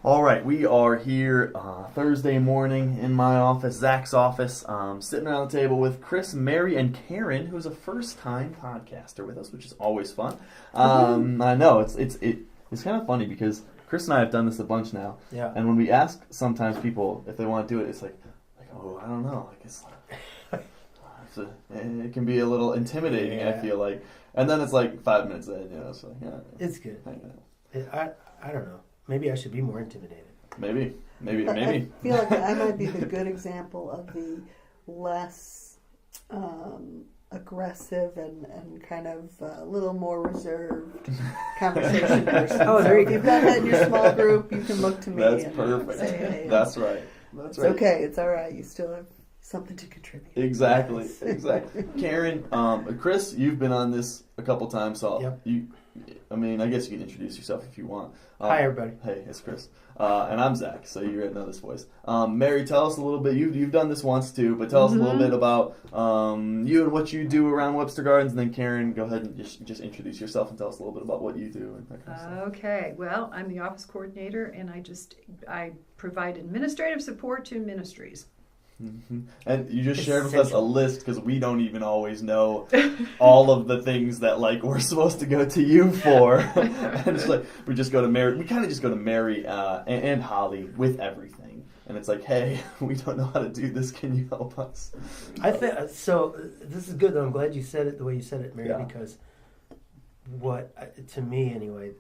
All right, we are here Thursday morning in my office, Zach's office, sitting around the table with Chris, Mary, and Karen, who's a first-time podcaster with us, which is always fun. I know it's kind of funny because Chris and I have done this a bunch now, and when we ask sometimes people if they want to do it, it's like oh, I don't know, it can be a little intimidating. I feel like, and then it's like 5 minutes in, it's like it's good. I don't know. Maybe I should be more intimidated. Maybe. I feel like I might be the good example of the less aggressive and kind of a little more reserved conversation person. Oh, there you go. If you've got that in your small group, you can look to me. That's perfect. Say, hey, That's right. It's okay. It's all right. You still have something to contribute. Exactly. Karen, Chris, you've been on this a couple times, so I guess you can introduce yourself if you want. Hi, everybody. Hey, it's Chris. And I'm Zach, so you already know this voice. Mary, tell us a little bit. You've done this once, too, but tell us a little bit about you and what you do around Webster Gardens. And then, Karen, go ahead and just introduce yourself and tell us a little bit about what you do. And that kind of stuff. Okay. Well, I'm the office coordinator, and I provide administrative support to ministries. Mm-hmm. And you just shared with us a list because we don't even always know all of the things that we're supposed to go to you for. And it's like we just go to Mary. We kind of just go to Mary and Holly with everything. And it's like, hey, we don't know how to do this. Can you help us? I think so. This is good though. I'm glad you said it the way you said it, Mary, because to me anyway,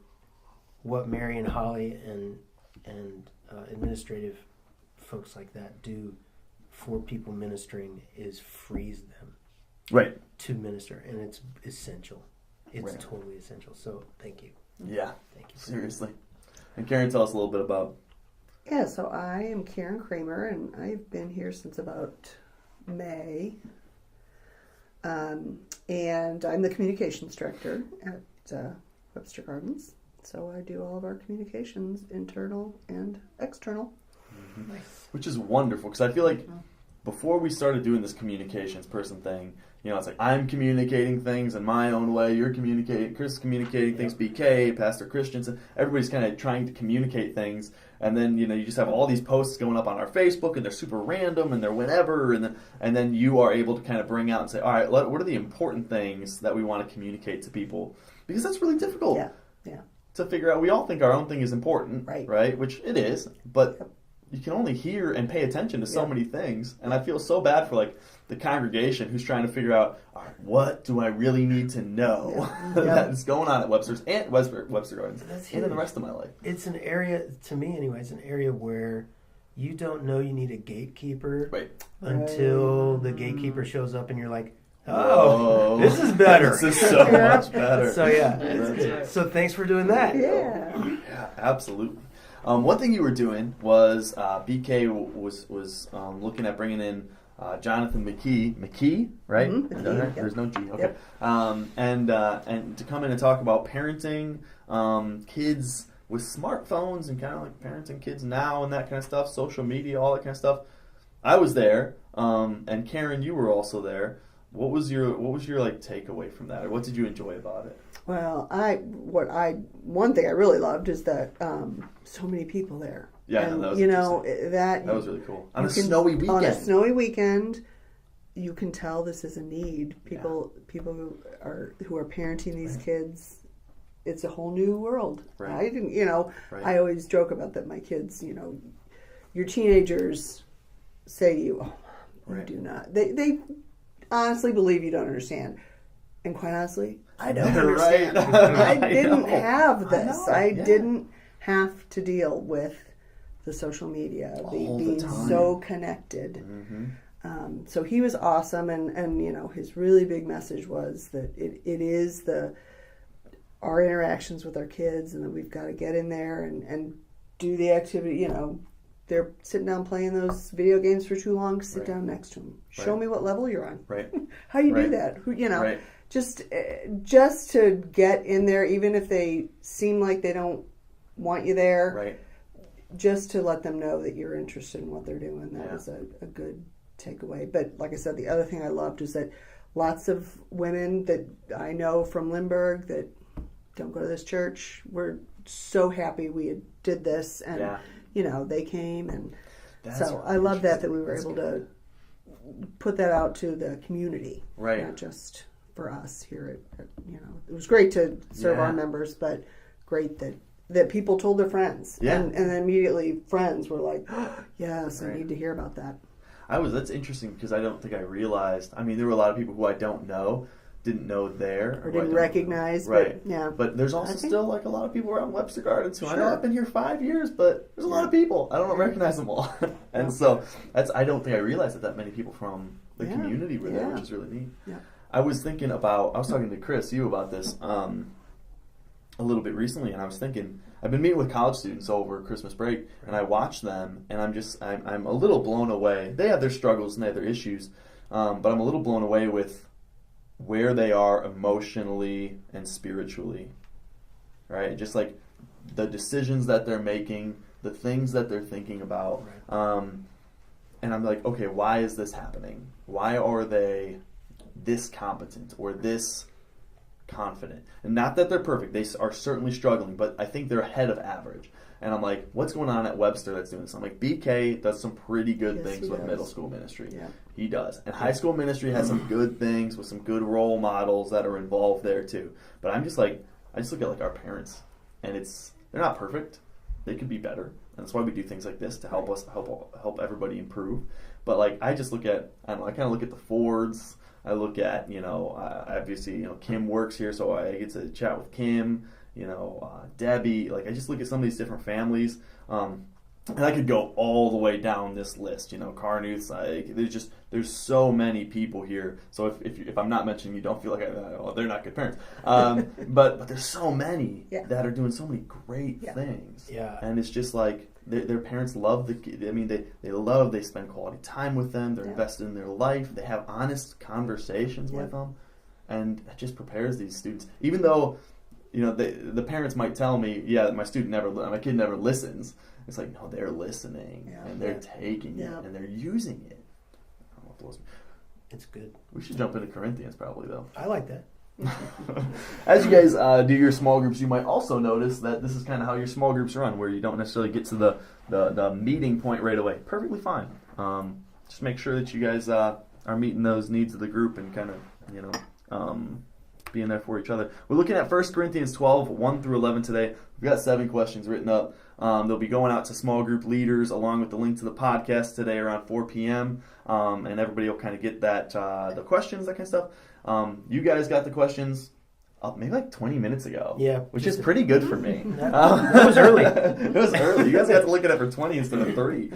what Mary and Holly and administrative folks like that do for people ministering is frees them to minister, and it's essential. It's totally essential. So thank you. Yeah, thank you. Seriously. And Karen, tell us a little bit about. Yeah, so I am Karen Kramer, and I've been here since about May. And I'm the communications director at Webster Gardens. So I do all of our communications, internal and external. Mm-hmm. Nice. Which is wonderful, because I feel like before we started doing this communications person thing, it's like I'm communicating things in my own way, you're communicating, Chris is communicating things, BK, Pastor Christensen, everybody's kind of trying to communicate things, and then, you just have all these posts going up on our Facebook, and they're super random, and they're whenever, and then you are able to kind of bring out and say, all right, what are the important things that we want to communicate to people? Because that's really difficult to figure out. We all think our own thing is important, right? Which it is, but you can only hear and pay attention to so many things, and I feel so bad for the congregation who's trying to figure out, all right, what do I really need to know that's going on at Webster Gardens and in the rest of my life. It's an area, to me anyway, it's an area where you don't know you need a gatekeeper until the gatekeeper shows up and you're like, oh, this is better. This is so much better. So it's so thanks for doing that. Yeah, absolutely. One thing you were doing was BK was looking at bringing in Jonathan McKee, right? Mm-hmm. There's no G. Okay. Yep. And to come in and talk about parenting kids with smartphones and kind of like parenting kids now and that kind of stuff, social media, all that kind of stuff. I was there, and Karen, you were also there. What was your takeaway from that, or what did you enjoy about it? Well, one thing I really loved is that so many people there. Yeah, and, that was that was really cool. On a snowy weekend. On a snowy weekend, you can tell this is a need. People who are parenting these kids. It's a whole new world. Right. I didn't, I always joke about that. My kids, your teenagers say to you, "Oh, you do not." They honestly believe you don't understand. And quite honestly, I don't understand. I didn't have this. I didn't have to deal with the social media, being so connected. Mm-hmm. So he was awesome, and his really big message was that it is our interactions with our kids, and that we've got to get in there and do the activity. They're sitting down playing those video games for too long. Sit down next to them. Show me what level you're on. Right. How you do that? Right. Just to get in there, even if they seem like they don't want you there. Right. Just to let them know that you're interested in what they're doing. That was a good takeaway. But like I said, the other thing I loved is that lots of women that I know from Lindbergh that don't go to this church were so happy we did this, and they came, and so I love that we were able to put that out to the community, right? Not just for us here. It was great to serve our members, but great that people told their friends, and then immediately friends were like, oh, yes, I need to hear about that. That's interesting because I don't think I realized. I mean, there were a lot of people who I didn't know there. Or didn't recognize. Right. But, but there's also still like a lot of people around Webster Gardens who I know I've been here 5 years, but there's a lot of people. I don't recognize them all. And so I don't think I realized that many people from the community were there, which is really neat. Yeah. I was talking to Chris, you about this a little bit recently, and I was thinking, I've been meeting with college students over Christmas break, and I watch them, and I'm a little blown away. They have their struggles and they have their issues, but I'm a little blown away with where they are emotionally and spiritually, right? Just like the decisions that they're making, the things that they're thinking about. Right. And I'm like, okay, why is this happening? Why are they this competent or this confident? And not that they're perfect. They are certainly struggling, but I think they're ahead of average. And I'm like, what's going on at Webster that's doing this? I'm like, BK does some pretty good things with middle school ministry. Yeah. He does. And high school ministry has some good things with some good role models that are involved there too. But I'm just like, I just look at like our parents, and they're not perfect. They could be better. And that's why we do things like this to help us help everybody improve. But like, I just look at, I kind of look at the Fords. I look at, obviously, Kim works here, so I get to chat with Kim. Debbie, like I just look at some of these different families, and I could go all the way down this list. Carnuth's, like there's so many people here. So if I'm not mentioning you, don't feel like they're not good parents. But there's so many that are doing so many great things. Yeah, and it's just like their parents love the kid. I mean, they spend quality time with them. They're invested in their life. They have honest conversations with them, and it just prepares these students, even though. The parents might tell me, my kid never listens. It's like, no, they're listening, and they're taking it, and they're using it. I don't know if it's good. We should jump into Corinthians probably, though. I like that. As you guys do your small groups, you might also notice that this is kind of how your small groups run, where you don't necessarily get to the meeting point right away. Perfectly fine. Just make sure that you guys are meeting those needs of the group and kind of, being there for each other. We're looking at 1 Corinthians 12, 1 through 11 today. We've got 7 questions written up. They'll be going out to small group leaders along with the link to the podcast today around 4 p.m. And everybody will kind of get that the questions, that kind of stuff. You guys got the questions maybe like 20 minutes ago. Yeah. Which is pretty good for me. That was early. It was early. You guys got to look at it for 20 instead of 3.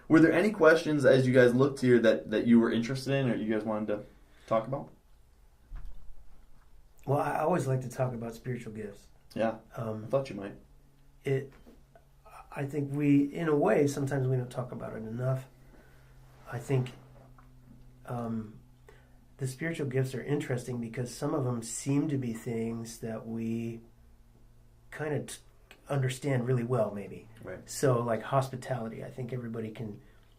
Were there any questions as you guys looked here that you were interested in or you guys wanted to talk about? Well, I always like to talk about spiritual gifts. Yeah, I thought you might. I think in a way, sometimes we don't talk about it enough. I think the spiritual gifts are interesting because some of them seem to be things that we kind of understand really well, maybe. Right. So, like hospitality, I think everybody can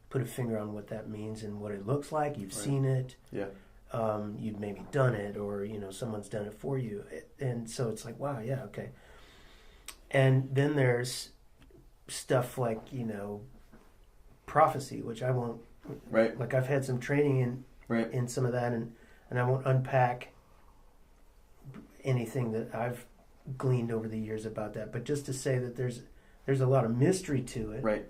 put a finger on what that means and what it looks like. You've seen it. Yeah. You've maybe done it, or someone's done it for you, and so it's like, wow, yeah, okay. And then there's stuff like prophecy, which I won't. Right. Like I've had some training in some of that, and I won't unpack anything that I've gleaned over the years about that, but just to say that there's a lot of mystery to it. Right.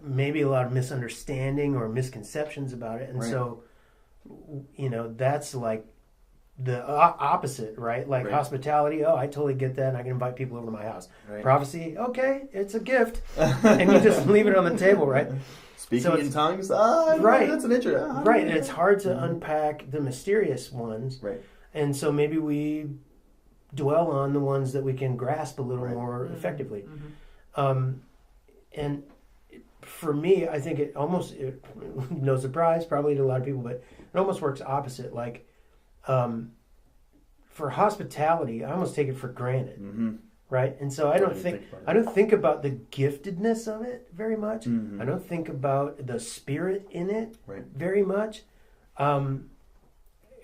Maybe a lot of misunderstanding or misconceptions about it, and so. That's like the opposite, right? Like hospitality, I totally get that, and I can invite people over to my house. Right. Prophecy, okay, it's a gift, and you just leave it on the table, right? Speaking in tongues, right? That's an intro, right? And it's hard to unpack the mysterious ones, right? And so maybe we dwell on the ones that we can grasp a little more effectively, and. For me, I think it almost, no surprise probably to a lot of people, but it almost works opposite. Like, for hospitality, I almost take it for granted, right? And so I don't think about the giftedness of it very much. I don't think about the spirit in it very much.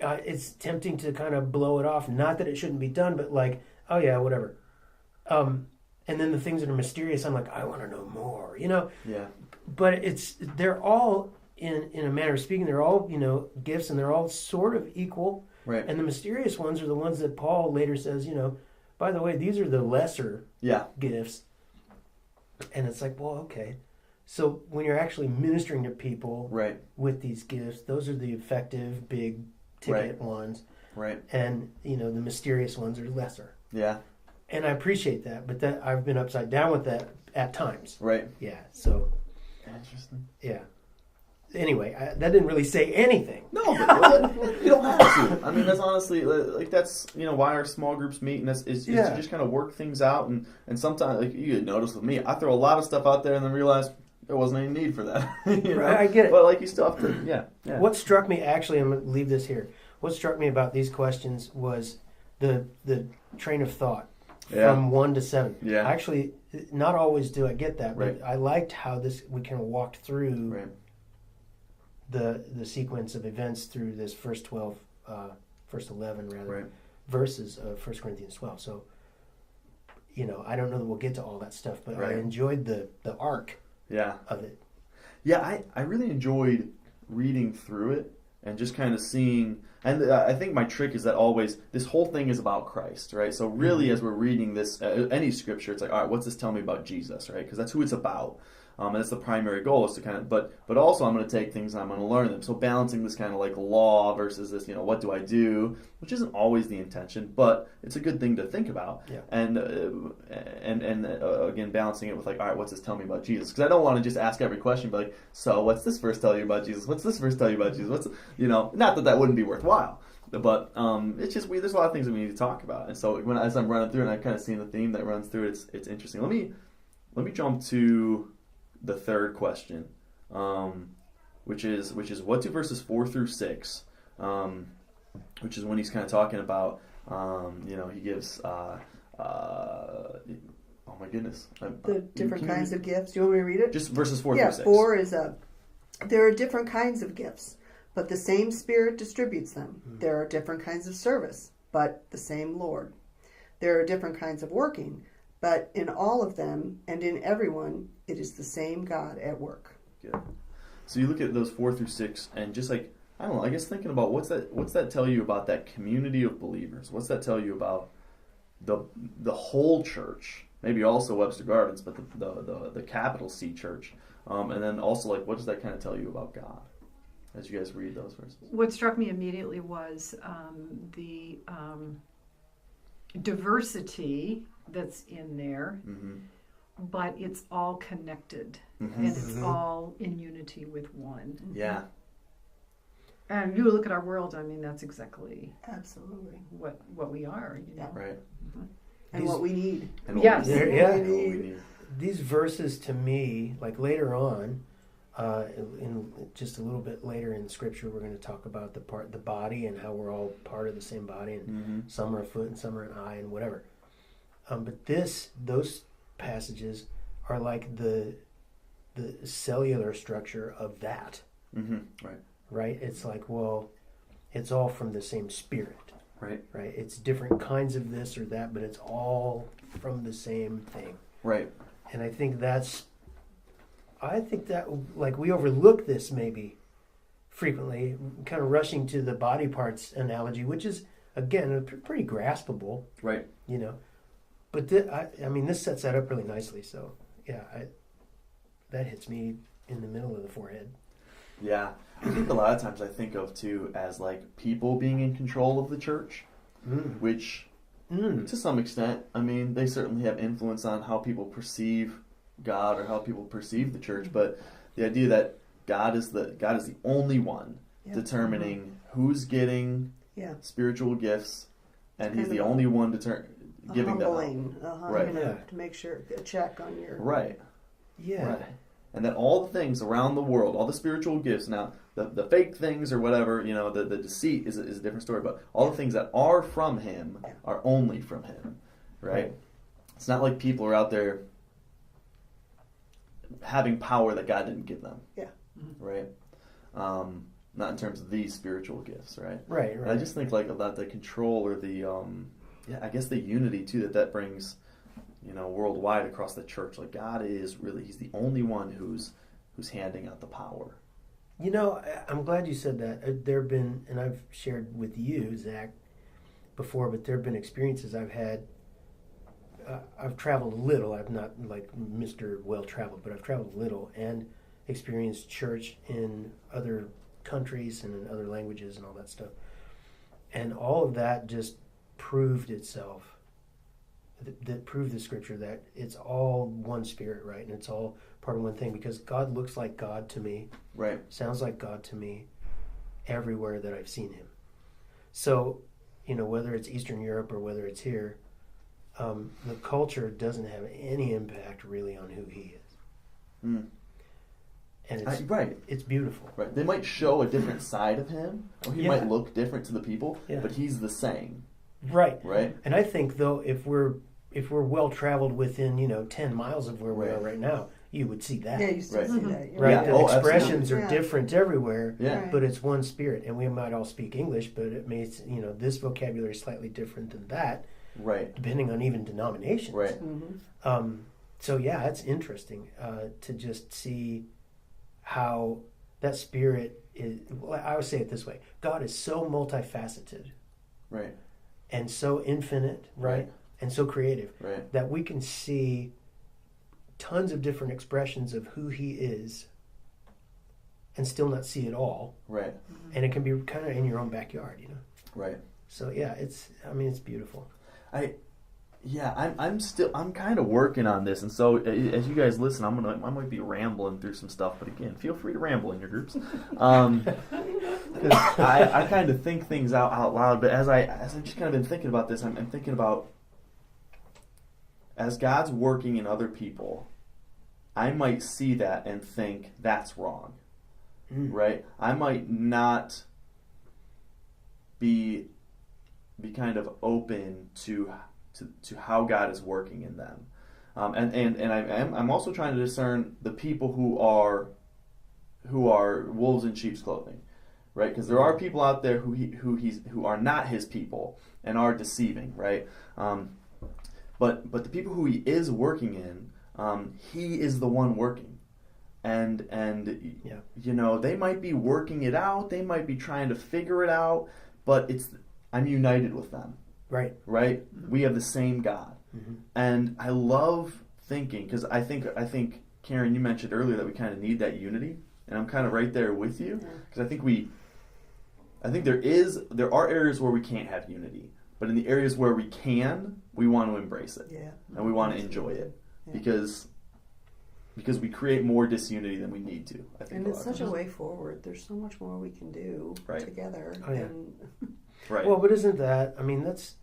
It's tempting to kind of blow it off. Not that it shouldn't be done, but like oh yeah, whatever. And then the things that are mysterious, I'm like, I want to know more, you know? Yeah. But they're all, in a manner of speaking, they're all, you know, gifts, and they're all sort of equal. Right. And the mysterious ones are the ones that Paul later says, you know, by the way, these are the lesser gifts. And it's like, well, okay. So when you're actually ministering to people with these gifts, those are the effective, big ticket ones. Right. And, you know, the mysterious ones are lesser. Yeah. And I appreciate that, but that I've been upside down with that at times. Right. Yeah, so. Interesting. Yeah. Anyway, that didn't really say anything. No, but you don't have to. I mean, that's honestly, like, that's, you know, why our small groups meet, and is to just kind of work things out. And sometimes, like, you notice with me, I throw a lot of stuff out there and then realize there wasn't any need for that. You know? Right, I get it. But, like, you still have to, yeah. What struck me, actually, I'm going to leave this here. What struck me about these questions was the train of thought from 1 to 7. Yeah. Actually, not always do I get that, but Right. I liked how we kind of walked through the sequence of events through this first 11 verses of 1 Corinthians 12. So, you know, I don't know that we'll get to all that stuff, but I enjoyed the arc of it. Yeah, I really enjoyed reading through it and just kind of seeing, and I think my trick is that always, this whole thing is about Christ, right? So really, as we're reading this, any scripture, it's like, all right, what's this tell me about Jesus, right? Because that's who it's about. And that's the primary goal, is to kind of, but also I'm going to take things and I'm going to learn them. So balancing this kind of like law versus this, you know, what do I do, which isn't always the intention, but it's a good thing to think about. Yeah. And again, balancing it with like, all right, what's this tell me about Jesus? Because I don't want to just ask every question, but like, so what's this verse tell you about Jesus? What's this verse tell you about Jesus? What's, you know, not that wouldn't be worthwhile, but it's just there's a lot of things that we need to talk about. And so as I'm running through and I kind of seeing the theme that runs through it, it's interesting. Let me jump to the third question, which is what do verses 4 through 6, which is when he's kind of talking about, you know, he gives, oh my goodness, the different kinds of gifts. Do you want me to read it? Just verses 4 through 6. 4 is there are different kinds of gifts, but the same Spirit distributes them. There are different kinds of service, but the same Lord. There are different kinds of working, but in all of them and in everyone, it is the same God at work. Good. So you look at those 4 through 6, and just like, I don't know, I guess thinking about what's that tell you about that community of believers? What's that tell you about the whole church? Maybe also Webster Gardens, but the capital C church. And then also, like, what does that kind of tell you about God as you guys read those verses? What struck me immediately was the diversity that's in there, but it's all connected, and it's all in unity with one. Yeah. And you look at our world, I mean, that's exactly absolutely what we are, you know. Right. And what we need. Yes. These verses to me, like later on, in just a little bit later in Scripture, we're going to talk about the body and how we're all part of the same body, and some are a foot and some are an eye and whatever. But those passages are like the cellular structure of that. Right. It's like, well, it's all from the same Spirit. Right. It's different kinds of this or that, but it's all from the same thing. Right. And I think that like we overlook this maybe frequently, kind of rushing to the body parts analogy, which is again pretty graspable. Right. You know, but I mean, this sets that up really nicely. So yeah, that hits me in the middle of the forehead. Yeah. I think a lot of times I think of too as like people being in control of the church, which to some extent, I mean, they certainly have influence on how people perceive God or how people perceive the church. But the idea that God is the only one determining who's getting spiritual gifts, and He's the only one giving them. Right. To make sure a check on your right. Right. And that all the things around the world, all the spiritual gifts, now the fake things or whatever, you know, the deceit is a different story, but all the things that are from Him are only from Him, right? It's not like people are out there having power that God didn't give them, right? Not in terms of these spiritual gifts, right? Right. And I just think like about the control or yeah, I guess the unity too that brings, worldwide across the church. Like God is really, He's the only one who's handing out the power. I'm glad you said that. There have been, and I've shared with you, Zach, before, but there have been experiences I've had. I've traveled a little. I'm not like Mr. Well-traveled, but I've traveled a little and experienced church in other countries and in other languages and all that stuff. And all of that just proved itself. That proved the scripture that it's all one spirit, right? And it's all part of one thing, because God looks like God to me. Right. Sounds like God to me everywhere that I've seen him. So, whether it's Eastern Europe or whether it's here, the culture doesn't have any impact really on who he is. Mm. And it's right. It's beautiful. Right. They might show a different side of him, or he might look different to the people, but he's the same. Right. Right. And I think though, if we're well traveled within 10 miles of where we are right now, you would see that. Yeah, you still see that. Right. Yeah. The expressions absolutely. are different everywhere. Yeah. But it's one spirit, and we might all speak English, but it may this vocabulary is slightly different than that. Right. Depending on even denominations. Right. Mm-hmm. So yeah, it's interesting to just see how that spirit is. Well, I would say it this way: God is so multifaceted, Right. and so infinite, right, and so creative, right, that we can see tons of different expressions of who He is, and still not see it all. Right. And it can be kind of in your own backyard, Right. So yeah, it's beautiful. I'm kind of working on this, and so as you guys listen, I might be rambling through some stuff, but again, feel free to ramble in your groups. I kind of think things out loud, but as I've just kind of been thinking about this, I'm thinking about as God's working in other people, I might see that and think that's wrong, right? I might not be kind of open to how God is working in them, and I'm also trying to discern the people who are wolves in sheep's clothing, right? Because there are people out there who are not His people and are deceiving, right? But the people who He is working in, He is the one working, and they might be working it out, they might be trying to figure it out, but I'm united with them. Right. Mm-hmm. We have the same God. Mm-hmm. And I love thinking, because I think Karen, you mentioned earlier that we kind of need that unity, and I'm kind of right there with you, because I think there are areas where we can't have unity, but in the areas where we can, we want to embrace it. Yeah. And we want to enjoy it. Yeah. Because we create more disunity than we need to, I think. And it's such a way forward. There's so much more we can do together. Oh, yeah. Right. Well, but isn't that? I mean, that's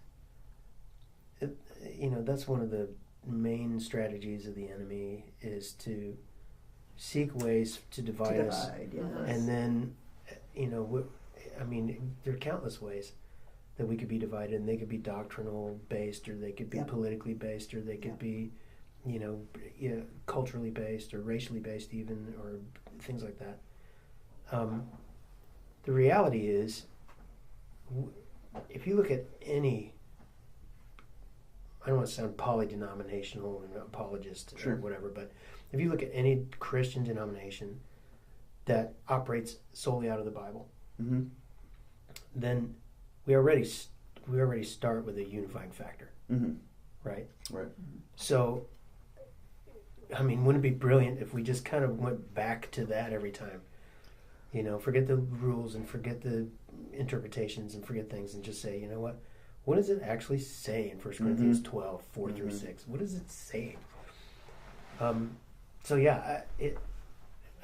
one of the main strategies of the enemy, is to seek ways to divide us, yes. And then there are countless ways that we could be divided, and they could be doctrinal based, or they could be politically based, or they could be culturally based or racially based, even, or things like that. The reality is, if you look at any, I don't want to sound poly-denominational and apologist or whatever, but if you look at any Christian denomination that operates solely out of the Bible, then we already start with a unifying factor, right? Right. So, I mean, wouldn't it be brilliant if we just kind of went back to that every time? Forget the rules and forget the interpretations and forget things, and just say, you know what does it actually say in 1 Corinthians 12, 4 through 6? What does it say? So yeah,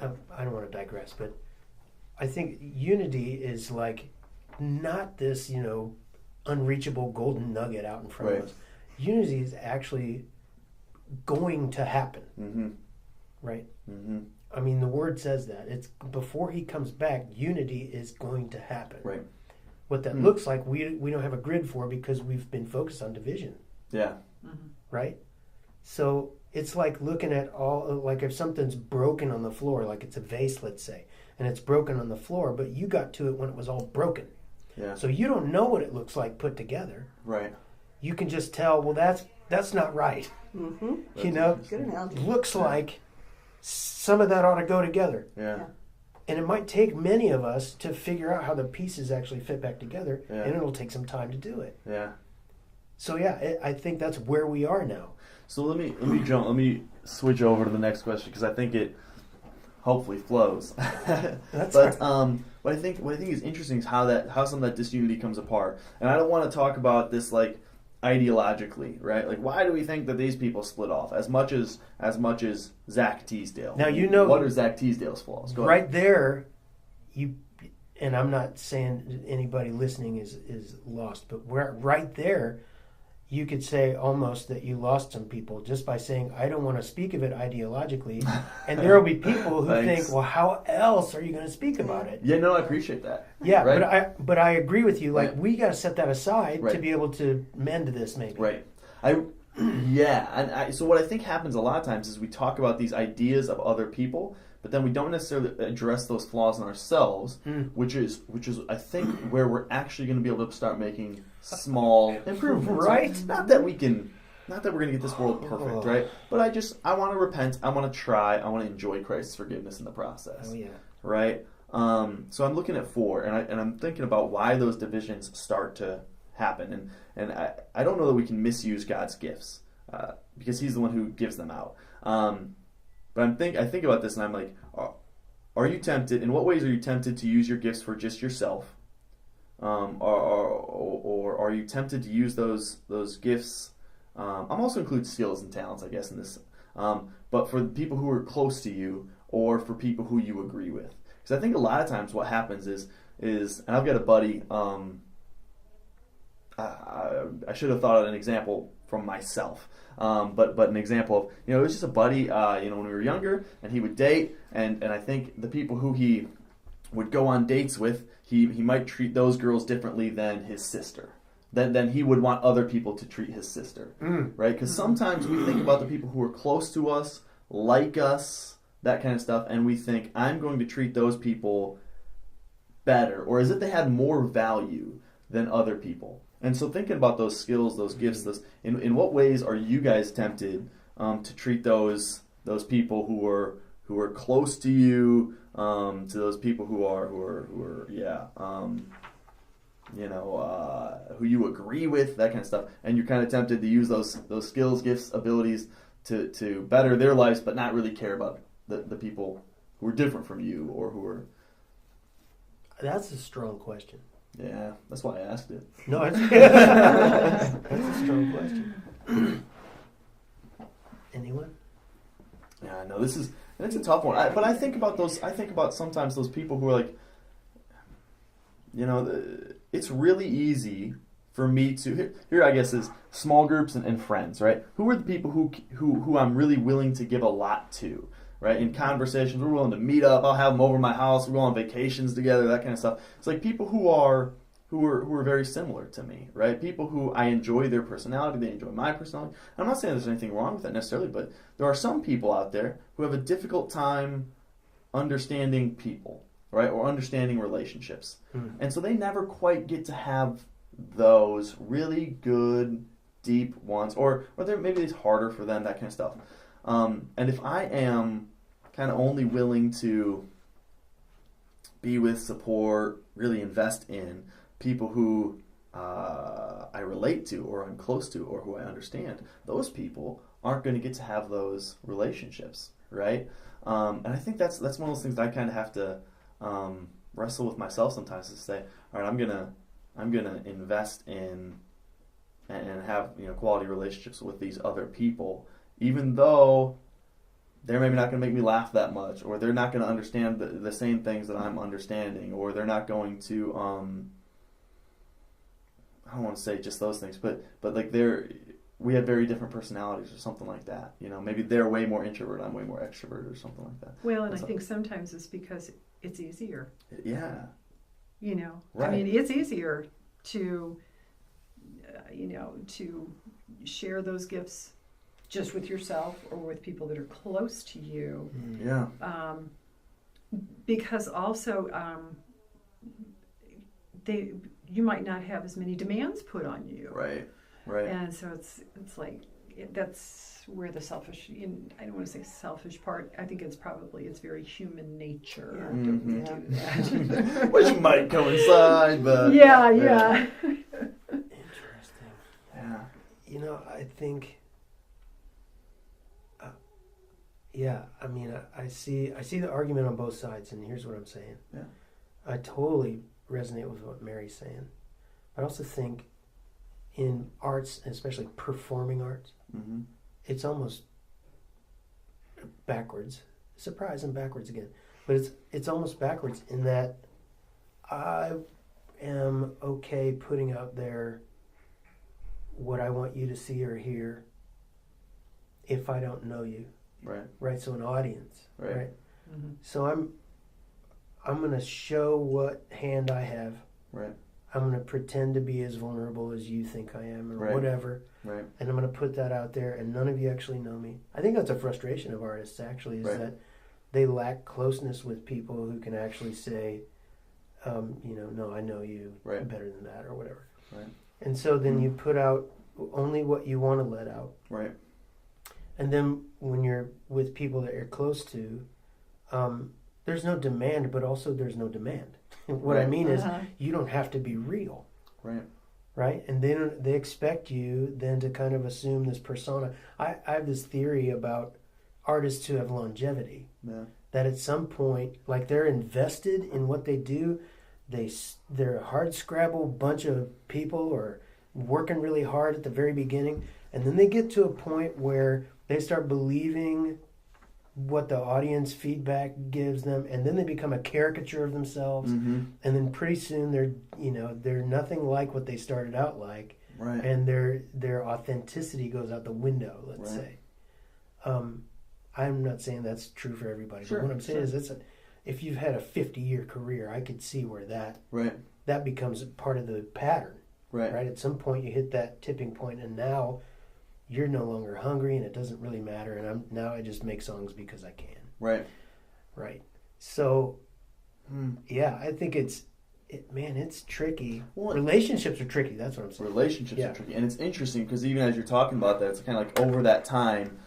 I don't want to digress, but I think unity is like not this, unreachable golden nugget out in front of us. Unity is actually going to happen, right? Mm-hmm. I mean, the Word says that. It's before He comes back, unity is going to happen. Right. What that looks like, we don't have a grid for, because we've been focused on division. Yeah. Mm-hmm. Right? So it's like looking at like if something's broken on the floor, like it's a vase, let's say, and it's broken on the floor, but you got to it when it was all broken. Yeah. So you don't know what it looks like put together. Right. you can just tell, well, that's not right. Mm-hmm. You know, Good analogy. looks like some of that ought to go together. Yeah. And it might take many of us to figure out how the pieces actually fit back together, Yeah. and it'll take some time to do it. Yeah. So yeah, I think that's where we are now. So let me switch over to the next question because I think it hopefully flows. That's But right. what I think is interesting is how some of that disunity comes apart. And I don't want to talk about this like ideologically, right? Like why do we think that these people split off as much as Zach Teasdale? Now you know what are Zach Teasdale's flaws? Go right ahead. there, and I'm not saying anybody listening is lost, but right there, you could say almost that you lost some people just by saying, I don't want to speak of it ideologically. And there will be people who Thanks. think, well, how else are you going to speak about it? Yeah, no, I appreciate that. Yeah, Right? but I agree with you. Like, Right. we got to set that aside Right. to be able to mend this maybe. Right. So what I think happens a lot of times is we talk about these ideas of other people, but then we don't necessarily address those flaws in ourselves, which is I think where we're actually going to be able to start making small improvements. Right. Not that we're going to get this world perfect, right? But I want to repent. I want to try. I want to enjoy Christ's forgiveness in the process. Oh, yeah. Right. So I'm looking at 4, and I'm thinking about why those divisions start to happen, and I don't know that we can misuse God's gifts because He's the one who gives them out. But I think about this, and I'm like, are you tempted? In what ways are you tempted to use your gifts for just yourself, or are you tempted to use those gifts? I'm also include skills and talents, I guess, in this. But for the people who are close to you, or for people who you agree with, because I think a lot of times what happens is, and I've got a buddy. I should have thought of an example from myself. But an example of, it was just a buddy, when we were younger, and he would date, and I think the people who he would go on dates with, he might treat those girls differently than his sister. Then he would want other people to treat his sister, right? Because sometimes we think about the people who are close to us, like us, that kind of stuff, and we think, I'm going to treat those people better, or as if they had more value than other people. And so thinking about those skills, those gifts, in what ways are you guys tempted to treat those people who are close to you, to those people who you agree with, that kind of stuff, and you're kind of tempted to use those skills, gifts, abilities to better their lives, but not really care about the people who are different from you or who are. That's a strong question. Yeah, that's why I asked it. No, that's a strong question. Anyone? Yeah, no, it's a tough one. But I think about those. I think about sometimes those people who are like, it's really easy for me to here. I guess is small groups and friends, right? Who are the people who I'm really willing to give a lot to, right? In conversations, we're willing to meet up. I'll have them over my house. We'll go on vacations together, that kind of stuff. It's like people who are very similar to me, right? People who I enjoy their personality, they enjoy my personality. I'm not saying there's anything wrong with that necessarily, but there are some people out there who have a difficult time understanding people, right? Or understanding relationships. And so they never quite get to have those really good, deep ones, or maybe it's harder for them, that kind of stuff. And if I am kind of only willing to be with, support, really invest in people who I relate to or I'm close to or who I understand, those people aren't going to get to have those relationships, right? And I think that's one of those things that I kind of have to wrestle with myself sometimes, to say, all right, I'm gonna invest in and have quality relationships with these other people, even though they're maybe not going to make me laugh that much, or they're not going to understand the same things that I'm understanding, or they're not going to I don't want to say just those things, but like we have very different personalities or something like that. Maybe they're way more introvert, I'm way more extrovert, or something like that. Well, and I think sometimes it's because it's easier. Yeah. Right. I mean, it's easier to, to share those gifts just with yourself or with people that are close to you. Yeah. Because also, you might not have as many demands put on you. Right. Right. And so it's like that's where the selfish. I don't want to say selfish part. I think it's very human nature to do that. Which might coincide, but yeah. Interesting. Yeah. You know, I think. I mean, I see the argument on both sides, and here's what I'm saying. Yeah. I totally resonate with what Mary's saying. I also think in arts, especially performing arts, it's almost backwards. Surprise, I'm backwards again. But it's almost backwards in that I am okay putting out there what I want you to see or hear if I don't know you. Right. So an audience. Right. Mm-hmm. So I'm going to show what hand I have. Right. I'm going to pretend to be as vulnerable as you think I am, or whatever. Right. And I'm going to put that out there, and none of you actually know me. I think that's a frustration of artists, actually, is that they lack closeness with people who can actually say, no, I know you better than that, or whatever. Right. And so then you put out only what you want to let out. Right. And then when you're with people that you're close to, there's no demand, but also there's no demand. What I mean is you don't have to be real. Right. Right? And then they expect you then to kind of assume this persona. I have this theory about artists who have longevity. Yeah. That at some point, like they're invested in what they do. They're a hard scrabble bunch of people or working really hard at the very beginning. And then they get to a point where they start believing what the audience feedback gives them, and then they become a caricature of themselves. And then pretty soon they're nothing like what they started out like, and their authenticity goes out the window. Let's say. I'm not saying that's true for everybody, but what I'm saying is if you've had a 50-year career, I could see where that becomes part of the pattern. Right. At some point, you hit that tipping point, and now you're no longer hungry, and it doesn't really matter. And I just make songs because I can. Right. So, I think it's tricky. Well, relationships are tricky. That's what I'm saying. Relationships are tricky, and it's interesting because even as you're talking about that, it's kind of like over that time.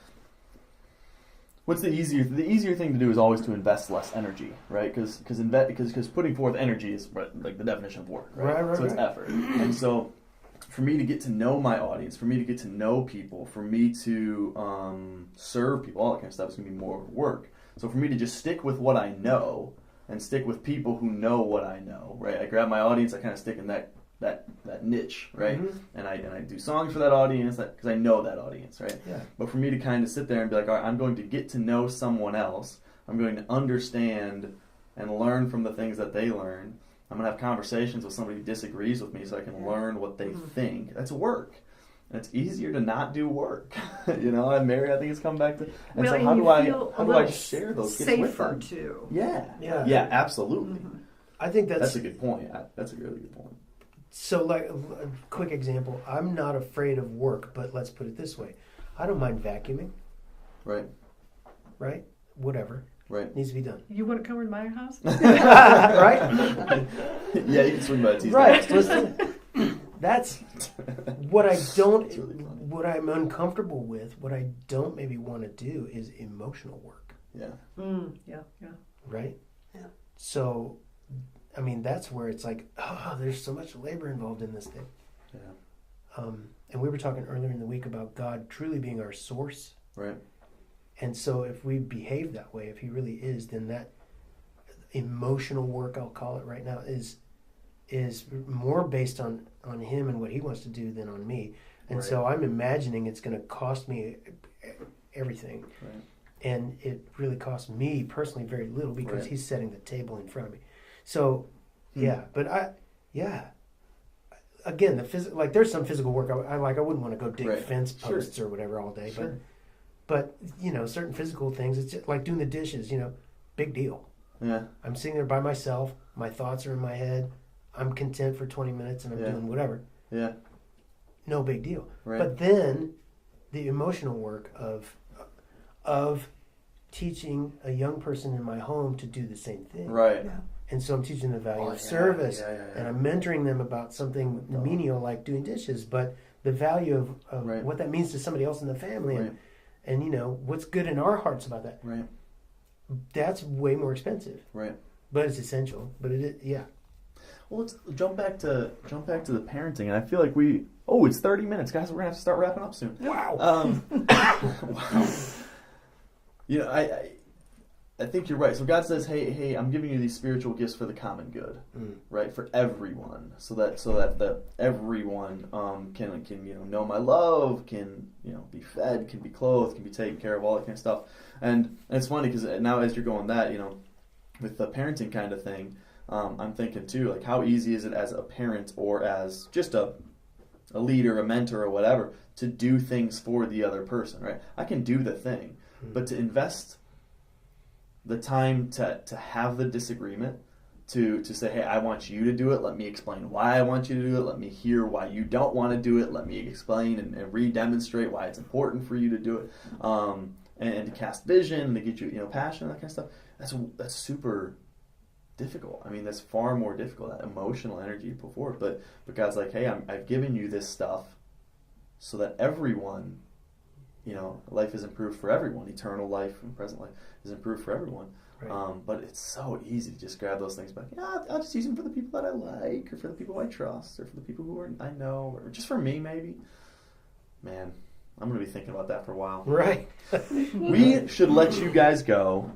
What's the easier thing to do is always to invest less energy, right? Because putting forth energy is like the definition of work, right? So it's effort, and so for me to get to know my audience, for me to get to know people, for me to serve people, all that kind of stuff is going to be more work. So for me to just stick with what I know and stick with people who know what I know, right? I grab my audience, I kind of stick in that niche, right? And I do songs for that audience because I know that audience, right? Yeah. But for me to kind of sit there and be like, all right, I'm going to get to know someone else. I'm going to understand and learn from the things that they learn. I'm going to have conversations with somebody who disagrees with me so I can learn what they think. That's work. And it's easier to not do work. And Mary, I think it's come back to... And so how do I share those gifts with them? Safer too. Yeah, absolutely. I think that's a good point. That's a really good point. So, like, a quick example, I'm not afraid of work, but let's put it this way. I don't mind vacuuming. Right? Whatever. Right. Needs to be done. You want to come to my house? Right? Yeah, you can swing by Tuesday. Right. Listen, that's what what I'm uncomfortable with, what I don't maybe want to do is emotional work. Yeah. Yeah. Right? Yeah. So... I mean, that's where it's like, there's so much labor involved in this thing. Yeah. And we were talking earlier in the week about God truly being our source. Right. And so if we behave that way, if he really is, then that emotional work, I'll call it right now, is more based on him and what he wants to do than on me. And so I'm imagining it's going to cost me everything. Right. And it really costs me personally very little because he's setting the table in front of me. So, again, there's some physical work I wouldn't want to go dig fence posts or whatever all day, but certain physical things, it's just like doing the dishes, big deal. Yeah. I'm sitting there by myself, my thoughts are in my head, I'm content for 20 minutes and I'm doing whatever. Yeah. No big deal. Right. But then the emotional work of teaching a young person in my home to do the same thing. Right. Yeah. And so I'm teaching the value of service, and I'm mentoring them about something menial like doing dishes, but the value of Right. what that means to somebody else in the family, Right. and what's good in our hearts about that. Right. That's way more expensive, Right. but it's essential. But it is, yeah. Well, let's jump back to the parenting, and I feel like it's 30 minutes, guys. We're gonna have to start wrapping up soon. Wow. Wow. I think you're right. So God says, hey, I'm giving you these spiritual gifts for the common good, right? For everyone, so that everyone can know my love, can be fed, can be clothed, can be taken care of, all that kind of stuff. And it's funny because now as you're going that with the parenting kind of thing, I'm thinking too, like, how easy is it as a parent or as just a leader, a mentor, or whatever, to do things for the other person, right? I can do the thing, but to invest the time to have the disagreement, to say, hey, I want you to do it, let me explain why I want you to do it, let me hear why you don't want to do it, let me explain and re-demonstrate why it's important for you to do it, and to cast vision, and to get you passion, that kind of stuff. That's super difficult. I mean, that's far more difficult, that emotional energy you put forward. But God's like, hey, I've given you this stuff so that everyone, life is improved for everyone. Eternal life and present life is improved for everyone. Right. But it's so easy to just grab those things back. I'll just use them for the people that I like, or for the people I trust, or for the people who I know, or just for me, maybe. Man, I'm going to be thinking about that for a while. Right. We should let you guys go.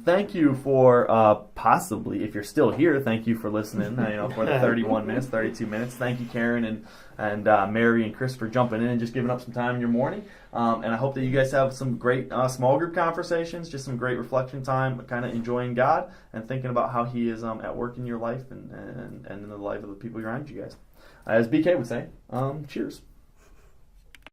Thank you for possibly, if you're still here, thank you for listening for the 31 minutes, 32 minutes. Thank you, Karen and Mary and Chris, for jumping in and just giving up some time in your morning. And I hope that you guys have some great small group conversations, just some great reflection time, kind of enjoying God and thinking about how He is at work in your life and in the life of the people around you guys. As BK would say, cheers.